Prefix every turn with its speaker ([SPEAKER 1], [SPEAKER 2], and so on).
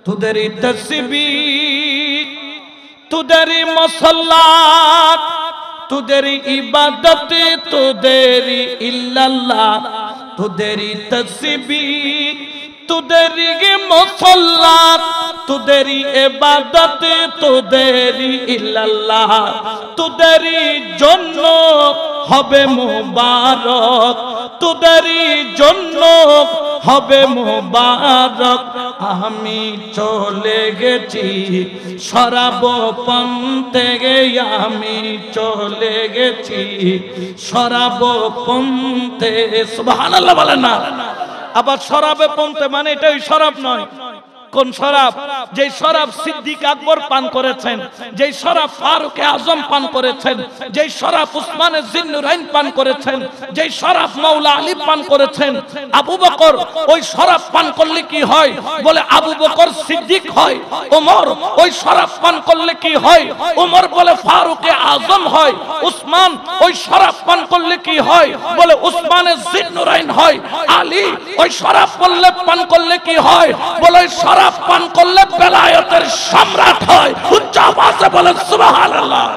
[SPEAKER 1] তোদেরই তাসবিহ, তোদেরই মুসাল্লাত, তোদেরই ইবাদত, তোদেরই ইল্লাল্লাহ, তোদেরই তাসবিহ, তোদেরই মুসাল্লাত, তোদেরই ইবাদত, তোদেরই ইল্লাল্লাহ, তোদেরই জন্য হবে মুবারক, তোদেরই জন্য হবে মুবারক। আমি চলে গেছি শরাব পন্থে, আমি চলে গেছি শরাব পন্থে। সুবহানাল্লাহ বলেন না। আবার শরাবে পন্থে মানে এটা ওই শরাব নয়। কোন শরাব? যেই শরাব সিদ্দিক আকবর পান করেছেন, যেই শরাব ফারুক আজম পান করেছেন, যেই শরাব উসমানে জিন্নুরাইন পান করেছেন, যেই শরাব মাওলা আলী পান করেছেন, আবু বকর ওই শরাব পান করলে কি হয়? বলে আবু বকর সিদ্দিক হয়। ওমর ওই শরাব পান করলে কি হয়? ওমর বলে ফারুক আজম হয়। উসমান ওই শরাব পান করলে কি হয়? বলে উসমানে জিন্নুরাইন হয়। আলী ওই শরাব পান করলে কি হয়? বলে শরাব পান করলে বেলায়েতের সম্রাট হয়। উচ্চ আওয়াজে বলেন সুবহানাল্লাহ।